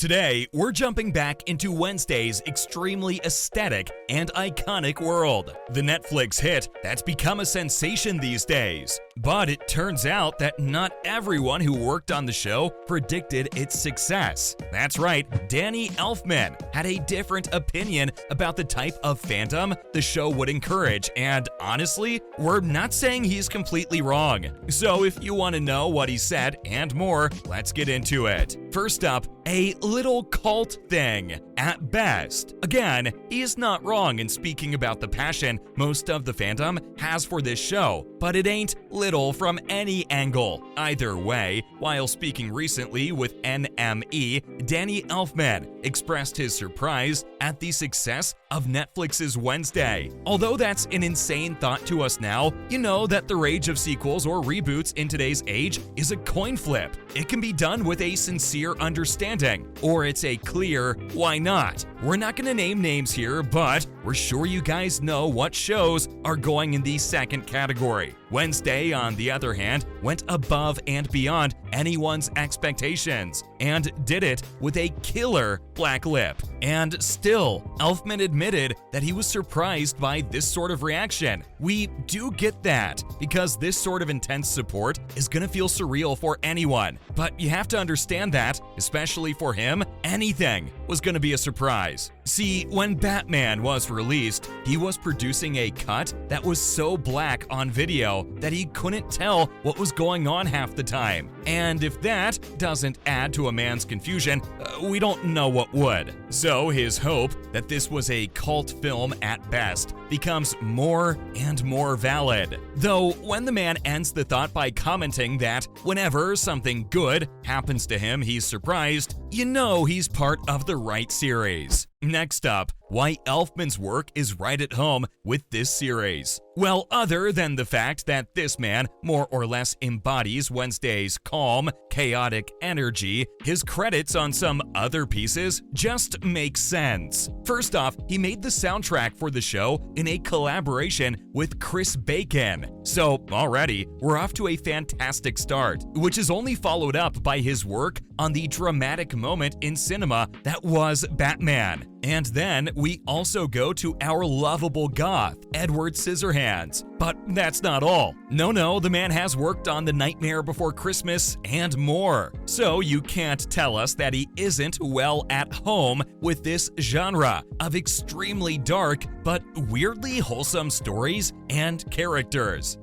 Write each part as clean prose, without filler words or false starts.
Today, we're jumping back into Wednesday's extremely aesthetic and iconic world. The Netflix hit that's become a sensation these days. But it turns out that not everyone who worked on the show predicted its success. That's right, Danny Elfman had a different opinion about the type of fandom the show would encourage, and honestly, we're not saying he's completely wrong. So if you want to know what he said and more, let's get into it. First up, a little cult thing, at best. Again, he's not wrong in speaking about the passion most of the fandom has for this show, but it ain't little from any angle. Either way, while speaking recently with NME, Danny Elfman expressed his surprise at the success of Netflix's Wednesday. Although that's an insane thought to us now, you know that the rage of sequels or reboots in today's age is a coin flip. It can be done with a sincere understanding, or it's a clear, why not? We're not gonna name names here, but we're sure you guys know what shows are going in the second category. Wednesday, on the other hand, went above and beyond anyone's expectations and did it with a killer black lip. And still, Elfman admitted that he was surprised by this sort of reaction. We do get that, because this sort of intense support is gonna feel surreal for anyone. But you have to understand that, especially for him, anything was gonna be a surprise. See, when Batman was released, he was producing a cut that was so black on video that he couldn't tell what was going on half the time. And if that doesn't add to a man's confusion, we don't know what would. So his hope that this was a cult film at best becomes more and more valid. Though when the man ends the thought by commenting that whenever something good happens to him, he's surprised, you know he's part of the right series. Next up, why Elfman's work is right at home with this series. Well, other than the fact that this man more or less embodies Wednesday's calm, chaotic energy, his credits on some other pieces just make sense. First off, he made the soundtrack for the show in a collaboration with Chris Bacon. So already, we're off to a fantastic start, which is only followed up by his work on the dramatic moment in cinema that was Batman. And then we also go to our lovable goth, Edward Scissorhands. But that's not all. No, the man has worked on The Nightmare Before Christmas and more. So you can't tell us that he isn't well at home with this genre of extremely dark but weirdly wholesome stories and characters.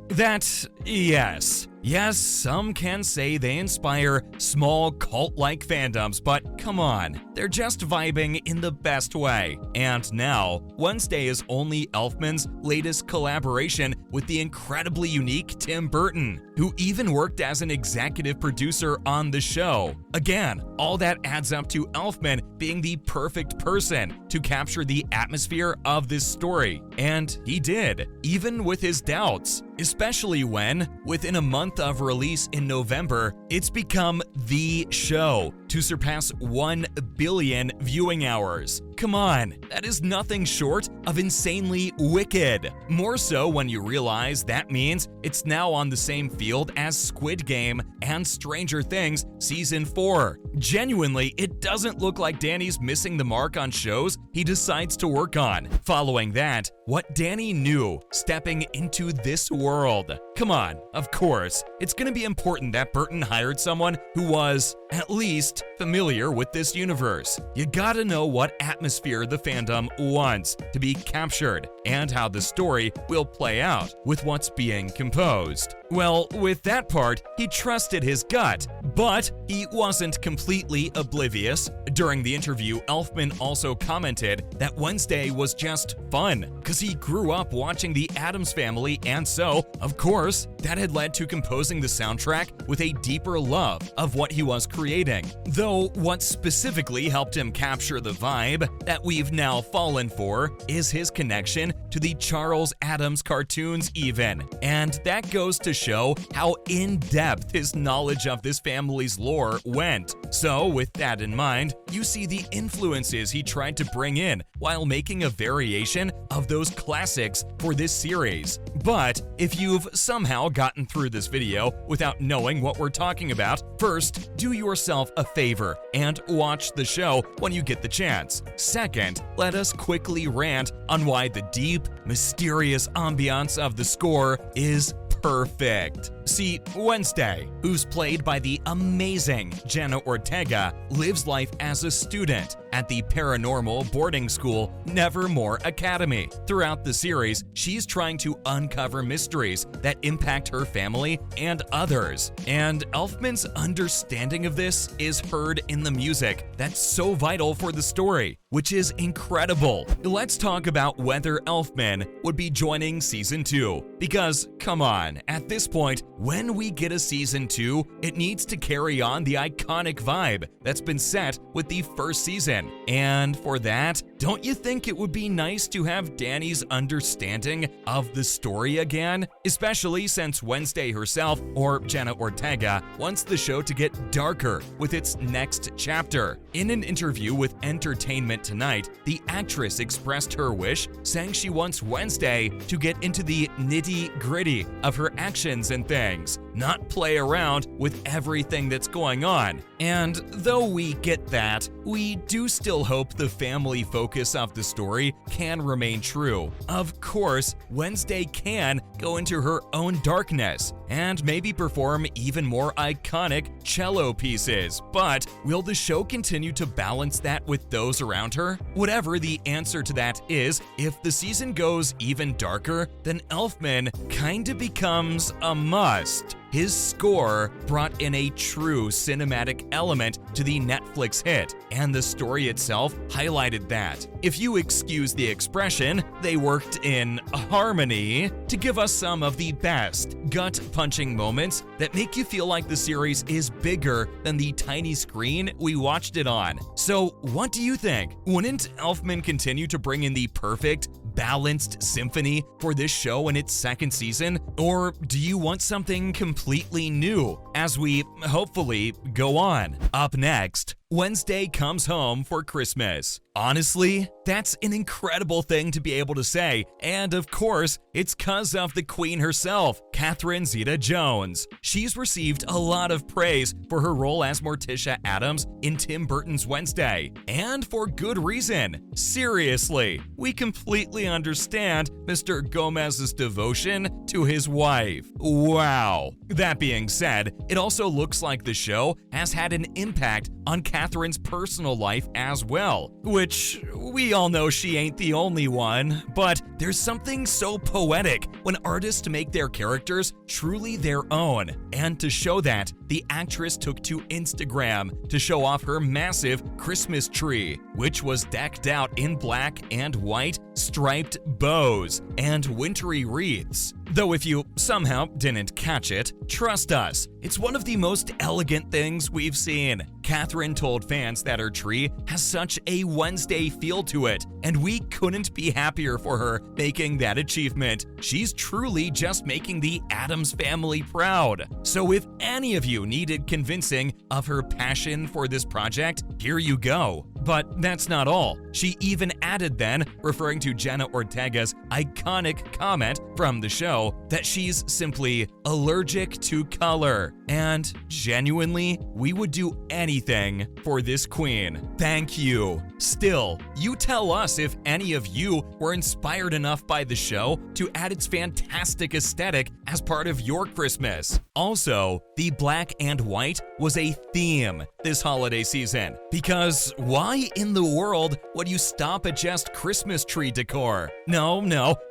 Yes, some can say they inspire small cult-like fandoms, but come on, they're just vibing in the best way. And now, Wednesday is only Elfman's latest collaboration with the incredibly unique Tim Burton, who even worked as an executive producer on the show. Again, all that adds up to Elfman being the perfect person to capture the atmosphere of this story. And he did, even with his doubts. Especially when, within a month of release in November, it's become the show to surpass 1 billion viewing hours. Come on, that is nothing short of insanely wicked. More so when you realize that means it's now on the same field as Squid Game and Stranger Things Season 4. Genuinely, it doesn't look like Danny's missing the mark on shows he decides to work on. Following that, what Danny knew stepping into this world. Come on, of course, it's gonna be important that Burton hired someone who was, at least, familiar with this universe. You gotta know what atmosphere the fandom wants to be captured and how the story will play out with what's being composed. Well, with that part, he trusted his gut, but he wasn't completely oblivious. During the interview, Elfman also commented that Wednesday was just fun, because he grew up watching The Addams Family, and so, of course, that had led to composing the soundtrack with a deeper love of what he was creating. Though what specifically helped him capture the vibe that we've now fallen for is his connection to the Charles Addams cartoons even. And that goes to show how in-depth his knowledge of this family's lore went. So, with that in mind, you see the influences he tried to bring in while making a variation of those classics for this series. But if you've somehow gotten through this video without knowing what we're talking about, first, do yourself a favor and watch the show when you get the chance. Second, let us quickly rant on why the deep, mysterious ambiance of the score is perfect. See, Wednesday, who's played by the amazing Jenna Ortega, lives life as a student at the paranormal boarding school Nevermore Academy. Throughout the series, she's trying to uncover mysteries that impact her family and others. And Elfman's understanding of this is heard in the music that's so vital for the story, which is incredible. Let's talk about whether Elfman would be joining Season 2. Because, come on, at this point, when we get a Season 2, it needs to carry on the iconic vibe that's been set with the first season. And for that, don't you think it would be nice to have Danny's understanding of the story again? Especially since Wednesday herself, or Jenna Ortega, wants the show to get darker with its next chapter. In an interview with Entertainment Tonight, the actress expressed her wish, saying she wants Wednesday to get into the nitty-gritty of her actions and things, not play around with everything that's going on. And though we get that, we do still hope the family focus of the story can remain true. Of course, Wednesday can go into her own darkness and maybe perform even more iconic cello pieces, but will the show continue to balance that with those around her? Whatever the answer to that is, if the season goes even darker, then Elfman kinda becomes a must. His score brought in a true cinematic element to the Netflix hit, and the story itself highlighted that. If you excuse the expression, they worked in harmony to give us some of the best gut-punching moments that make you feel like the series is bigger than the tiny screen we watched it on. So, what do you think? Wouldn't Elfman continue to bring in the perfect, balanced symphony for this show in its second season? Or do you want something completely new as we hopefully go on? Up next, Wednesday comes home for Christmas. Honestly, that's an incredible thing to be able to say, and of course, it's 'cause of the queen herself, Catherine Zeta-Jones. She's received a lot of praise for her role as Morticia Addams in Tim Burton's Wednesday, and for good reason. Seriously, we completely understand Mr. Gomez's devotion to his wife. Wow. That being said, it also looks like the show has had an impact on Catherine's personal life as well, which we all know she ain't the only one, but there's something so poetic when artists make their characters truly their own. And to show that, the actress took to Instagram to show off her massive Christmas tree, which was decked out in black and white striped bows and wintry wreaths. Though if you somehow didn't catch it, trust us, it's one of the most elegant things we've seen. Catherine told fans that her tree has such a Wednesday feel to it, and we couldn't be happier for her making that achievement. She's truly just making the Addams family proud. So if any of you needed convincing of her passion for this project, here you go. But that's not all. She even added then, referring to Jenna Ortega's iconic comment from the show, that she's simply allergic to color. And genuinely, we would do anything for this queen. Thank you. Still, you tell us if any of you were inspired enough by the show to add its fantastic aesthetic as part of your Christmas. Also, the black and white was a theme this holiday season, because why in the world would you stop at just Christmas tree decor? No,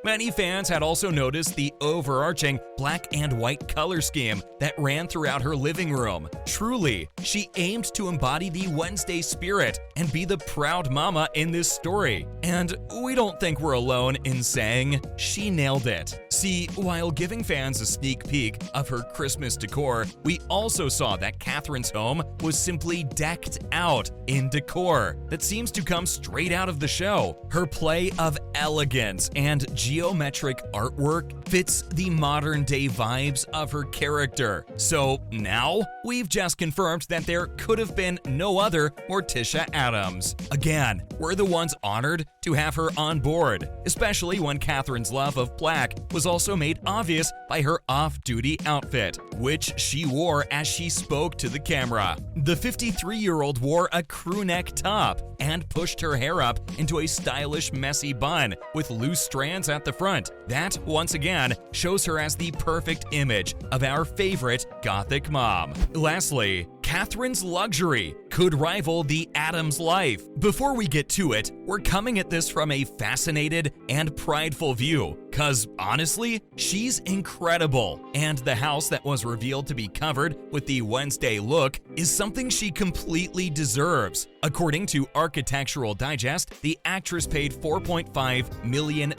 many fans had also noticed the overarching black and white color scheme that ran throughout her living room. Truly, she aimed to embody the Wednesday spirit and be the proud mama in this story. And we don't think we're alone in saying she nailed it. See, while giving fans a sneak peek of her Christmas decor, we also saw that Catherine's home was simply decked out in decor that seems to come straight out of the show. Her play of elegance and geometric artwork fits the modern-day vibes of her character. So now, we've just confirmed that there could have been no other Morticia Addams. Again, we're the ones honored to have her on board, especially when Catherine's love of black was also made obvious by her off-duty outfit, which she wore as she spoke to the camera. The 53-year-old wore a crew neck top and pushed her hair up into a stylish messy bun with loose strands at the front. That, once again, shows her as the perfect image of our favorite gothic mom. Lastly, Catherine's luxury could rival the Addams life. Before we get to it, we're coming at this from a fascinated and prideful view, cause honestly, she's incredible. And the house that was revealed to be covered with the Wednesday look is something she completely deserves. According to Architectural Digest, the actress paid $4.5 million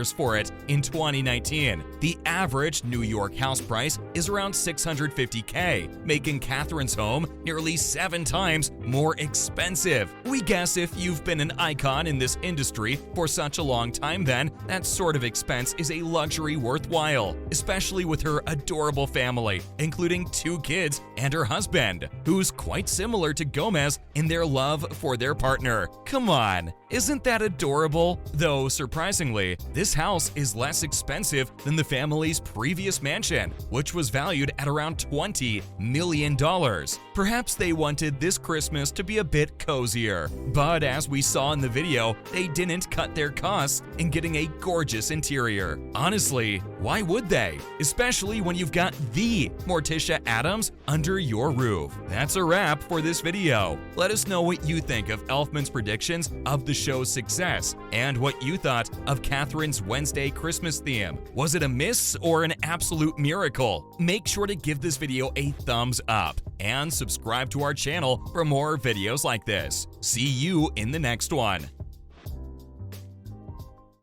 for it in 2019. The average New York house price is around $650K, making Catherine's home nearly 7 times more expensive. We guess if you've been an icon in this industry for such a long time, then that sort of expense is a luxury worthwhile, especially with her adorable family, including 2 kids and her husband, who's quite similar to Gomez in their love for their partner. Come on, isn't that adorable? Though surprisingly, this house is less expensive than the family's previous mansion, which was valued at around $20 million. Perhaps they wanted this Christmas to be a bit cozier, but as we saw in the video, they didn't cut their costs in getting a gorgeous interior. Honestly, why would they? Especially when you've got the Morticia Addams under your roof. That's a wrap for this video. Let us know what you think of Elfman's predictions of the show's success and what you thought of Catherine's Wednesday Christmas theme. Was it a miss or an absolute miracle? Make sure to give this video a thumbs up and subscribe to our channel for more videos like this. See you in the next one.